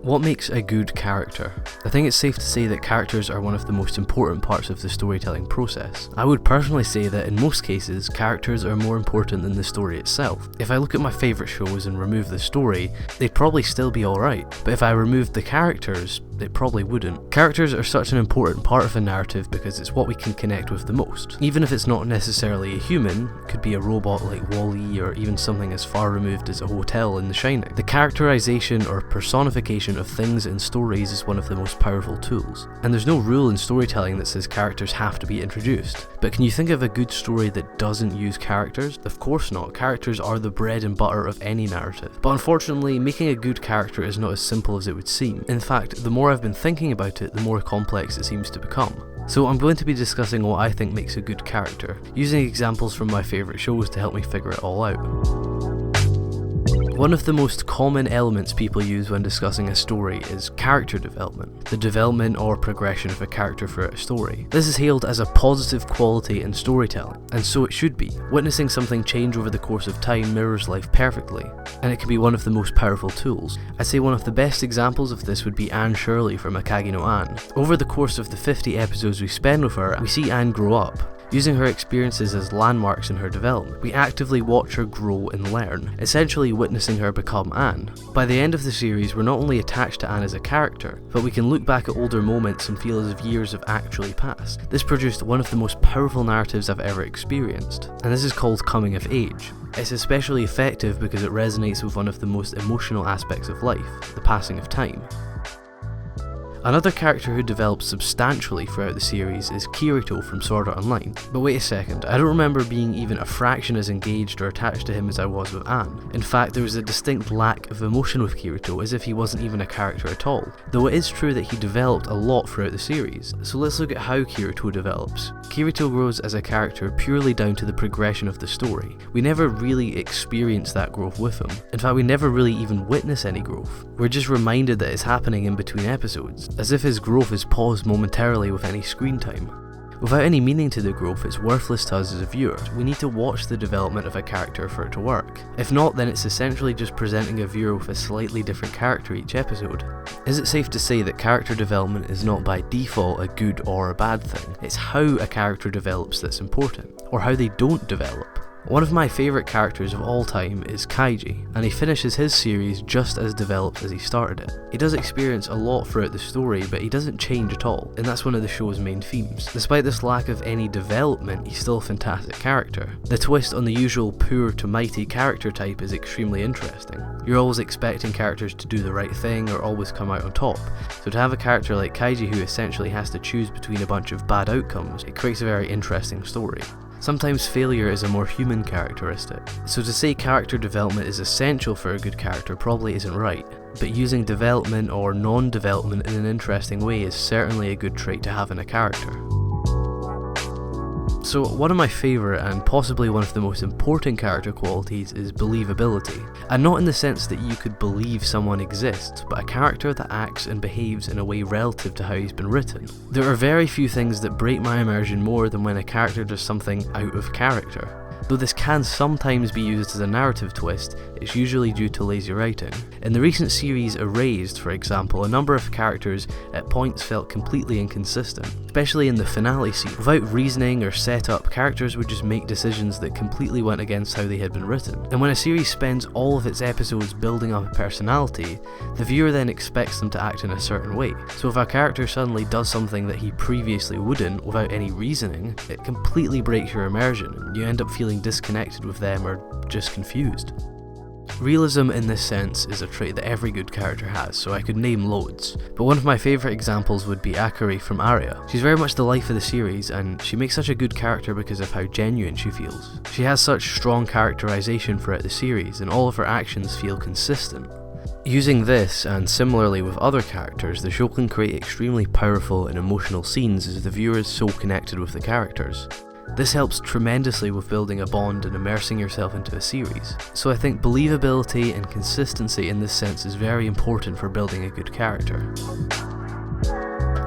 What makes a good character? I think it's safe to say that characters are one of the most important parts of the storytelling process. I would personally say that in most cases, characters are more important than the story itself. If I look at my favourite shows and remove the story, they'd probably still be alright, but if I removed the characters, it probably wouldn't. Characters are such an important part of a narrative because it's what we can connect with the most. Even if it's not necessarily a human, it could be a robot like WALL-E or even something as far removed as a hotel in The Shining. The characterization or personification of things in stories is one of the most powerful tools. And there's no rule in storytelling that says characters have to be introduced. But can you think of a good story that doesn't use characters? Of course not. Characters are the bread and butter of any narrative. But unfortunately, making a good character is not as simple as it would seem. In fact, the more I've been thinking about it, the more complex it seems to become. So I'm going to be discussing what I think makes a good character, using examples from my favourite shows to help me figure it all out. One of the most common elements people use when discussing a story is character development, the development or progression of a character throughout a story. This is hailed as a positive quality in storytelling, and so it should be. Witnessing something change over the course of time mirrors life perfectly, and it can be one of the most powerful tools. I'd say one of the best examples of this would be Shirley from Akage no An. Over the course of the 50 episodes we spend with her, we see Anne grow up. Using her experiences as landmarks in her development, we actively watch her grow and learn, essentially witnessing her become Anne. By the end of the series, we're not only attached to Anne as a character, but we can look back at older moments and feel as if years have actually passed. This produced one of the most powerful narratives I've ever experienced, and this is called coming of age. It's especially effective because it resonates with one of the most emotional aspects of life, the passing of time. Another character who develops substantially throughout the series is Kirito from Sword Art Online. But wait a second, I don't remember being even a fraction as engaged or attached to him as I was with Anne. In fact, there was a distinct lack of emotion with Kirito, as if he wasn't even a character at all. Though it is true that he developed a lot throughout the series. So let's look at how Kirito develops. Kirito grows as a character purely down to the progression of the story. We never really experience that growth with him. In fact, we never really even witness any growth. We're just reminded that it's happening in between episodes, as if his growth is paused momentarily with any screen time. Without any meaning to the growth, it's worthless to us as a viewer. We need to watch the development of a character for it to work. If not, then it's essentially just presenting a viewer with a slightly different character each episode. Is it safe to say that character development is not by default a good or a bad thing? It's how a character develops that's important, or how they don't develop. One of my favourite characters of all time is Kaiji, and he finishes his series just as developed as he started it. He does experience a lot throughout the story, but he doesn't change at all, and that's one of the show's main themes. Despite this lack of any development, he's still a fantastic character. The twist on the usual poor to mighty character type is extremely interesting. You're always expecting characters to do the right thing or always come out on top, so to have a character like Kaiji who essentially has to choose between a bunch of bad outcomes, it creates a very interesting story. Sometimes failure is a more human characteristic, so to say character development is essential for a good character probably isn't right, but using development or non-development in an interesting way is certainly a good trait to have in a character. So one of my favourite and possibly one of the most important character qualities is believability, and not in the sense that you could believe someone exists, but a character that acts and behaves in a way relative to how he's been written. There are very few things that break my immersion more than when a character does something out of character. Though this can sometimes be used as a narrative twist, it's usually due to lazy writing. In the recent series Erased, for example, a number of characters at points felt completely inconsistent, especially in the finale scene. Without reasoning or setup, characters would just make decisions that completely went against how they had been written. And when a series spends all of its episodes building up a personality, the viewer then expects them to act in a certain way. So if a character suddenly does something that he previously wouldn't without any reasoning, it completely breaks your immersion, and you end up feeling disconnected with them or just confused. Realism in this sense is a trait that every good character has, so I could name loads, but one of my favourite examples would be Akari from Aria. She's very much the life of the series, and she makes such a good character because of how genuine she feels. She has such strong characterization throughout the series, and all of her actions feel consistent. Using this, and similarly with other characters, the show can create extremely powerful and emotional scenes as the viewer is so connected with the characters. This helps tremendously with building a bond and immersing yourself into a series. So I think believability and consistency in this sense is very important for building a good character.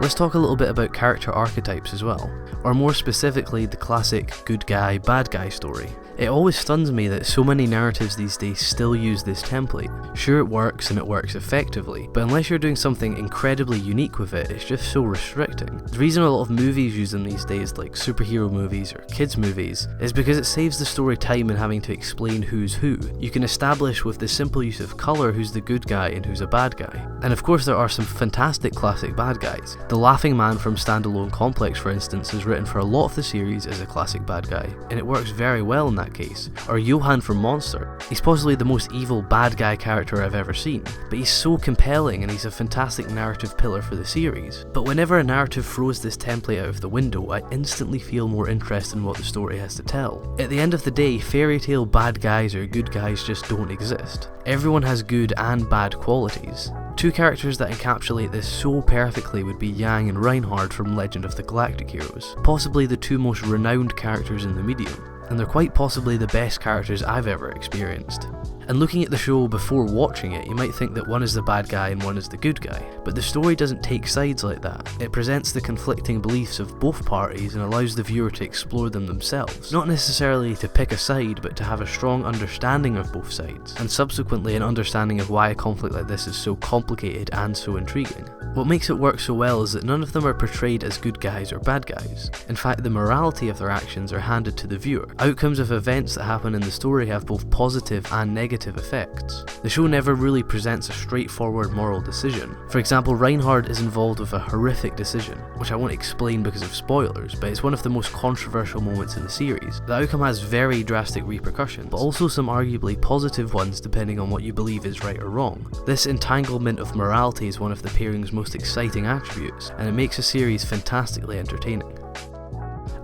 Let's talk a little bit about character archetypes as well, or more specifically the classic good guy, bad guy story. It always stuns me that so many narratives these days still use this template. Sure, it works and it works effectively, but unless you're doing something incredibly unique with it, it's just so restricting. The reason a lot of movies use them these days, like superhero movies or kids movies, is because it saves the story time in having to explain who's who. You can establish with the simple use of colour who's the good guy and who's a bad guy. And of course there are some fantastic classic bad guys. The Laughing Man from Standalone Complex, for instance, is written for a lot of the series as a classic bad guy, and it works very well in that case. Or Johan from Monster. He's possibly the most evil bad guy character I've ever seen, but he's so compelling and he's a fantastic narrative pillar for the series. But whenever a narrative throws this template out of the window, I instantly feel more interest in what the story has to tell. At the end of the day, fairy tale bad guys or good guys just don't exist. Everyone has good and bad qualities. Two characters that encapsulate this so perfectly would be Yang and Reinhard from Legend of the Galactic Heroes, possibly the two most renowned characters in the medium, and they're quite possibly the best characters I've ever experienced. And looking at the show before watching it, you might think that one is the bad guy and one is the good guy, but the story doesn't take sides like that. It presents the conflicting beliefs of both parties and allows the viewer to explore them themselves, not necessarily to pick a side, but to have a strong understanding of both sides, and subsequently an understanding of why a conflict like this is so complicated and so intriguing. What makes it work so well is that none of them are portrayed as good guys or bad guys. In fact, the morality of their actions are handed to the viewer. Outcomes of events that happen in the story have both positive and negative effects. The show never really presents a straightforward moral decision. For example, Reinhard is involved with a horrific decision, which I won't explain because of spoilers, but it's one of the most controversial moments in the series. The outcome has very drastic repercussions, but also some arguably positive ones depending on what you believe is right or wrong. This entanglement of morality is one of the pairing's most exciting attributes, and it makes a series fantastically entertaining.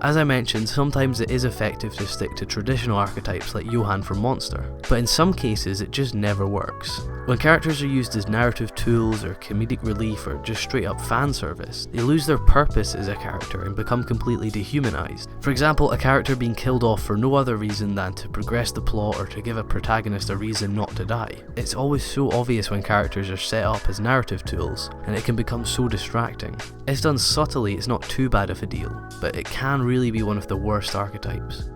As I mentioned, sometimes it is effective to stick to traditional archetypes like Johan from Monster, but in some cases it just never works. When characters are used as narrative tools or comedic relief or just straight up fan service, they lose their purpose as a character and become completely dehumanized. For example, a character being killed off for no other reason than to progress the plot or to give a protagonist a reason not to die. It's always so obvious when characters are set up as narrative tools, and it can become so distracting. If done subtly, it's not too bad of a deal, but it can really be one of the worst archetypes.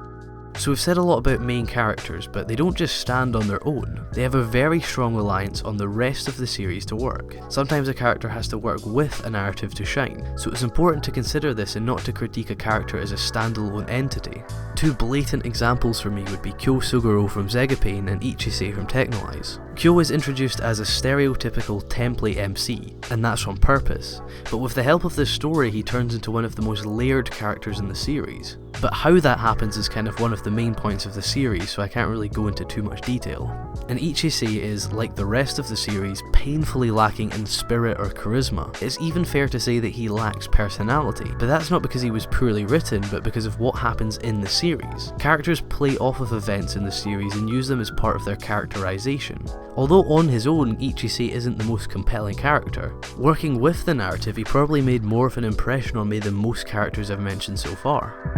So we've said a lot about main characters, but they don't just stand on their own. They have a very strong reliance on the rest of the series to work. Sometimes a character has to work with a narrative to shine, so it's important to consider this and not to critique a character as a standalone entity. Two blatant examples for me would be Sugoru from Zegapain and Ichise from Texhnolyze. Kyou is introduced as a stereotypical template MC, and that's on purpose, but with the help of this story he turns into one of the most layered characters in the series. But how that happens is kind of one of the main points of the series, so I can't really go into too much detail. And Ichise is, like the rest of the series, painfully lacking in spirit or charisma. It's even fair to say that he lacks personality, but that's not because he was poorly written, but because of what happens in the series. Characters play off of events in the series and use them as part of their characterization. Although on his own, Ichise isn't the most compelling character, working with the narrative he probably made more of an impression on me than most characters I've mentioned so far.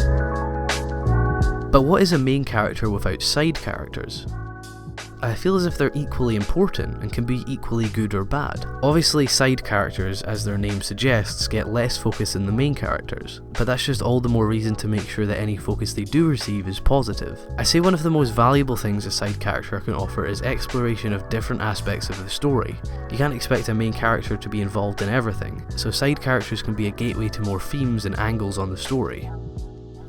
But what is a main character without side characters? I feel as if they're equally important and can be equally good or bad. Obviously side characters, as their name suggests, get less focus than the main characters, but that's just all the more reason to make sure that any focus they do receive is positive. I say one of the most valuable things a side character can offer is exploration of different aspects of the story. You can't expect a main character to be involved in everything, so side characters can be a gateway to more themes and angles on the story.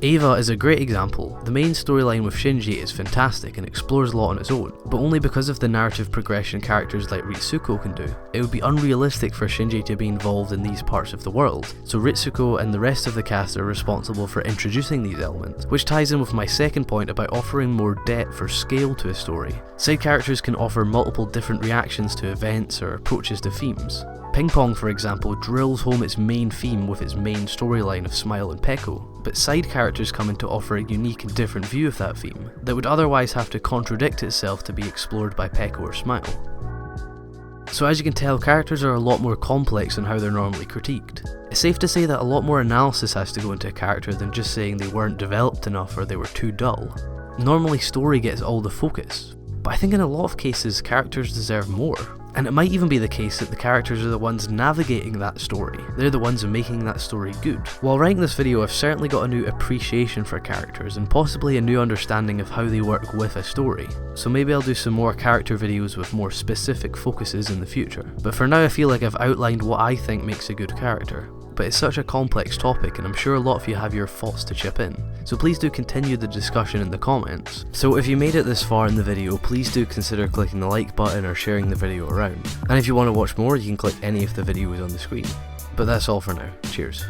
Eva is a great example. The main storyline with Shinji is fantastic and explores a lot on its own, but only because of the narrative progression characters like Ritsuko can do. It would be unrealistic for Shinji to be involved in these parts of the world, so Ritsuko and the rest of the cast are responsible for introducing these elements, which ties in with my second point about offering more depth or scale to a story. Side characters can offer multiple different reactions to events or approaches to themes. Ping Pong, for example, drills home its main theme with its main storyline of Smile and Peko, but side characters come in to offer a unique and different view of that theme, that would otherwise have to contradict itself to be explored by Peko or Smile. So as you can tell, characters are a lot more complex than how they're normally critiqued. It's safe to say that a lot more analysis has to go into a character than just saying they weren't developed enough or they were too dull. Normally story gets all the focus, but I think in a lot of cases characters deserve more. And it might even be the case that the characters are the ones navigating that story. They're the ones making that story good. While writing this video, I've certainly got a new appreciation for characters and possibly a new understanding of how they work with a story. So maybe I'll do some more character videos with more specific focuses in the future. But for now I feel like I've outlined what I think makes a good character. But it's such a complex topic and I'm sure a lot of you have your thoughts to chip in, so please do continue the discussion in the comments. So if you made it this far in the video, please do consider clicking the like button or sharing the video around. And if you want to watch more, you can click any of the videos on the screen. But that's all for now. Cheers.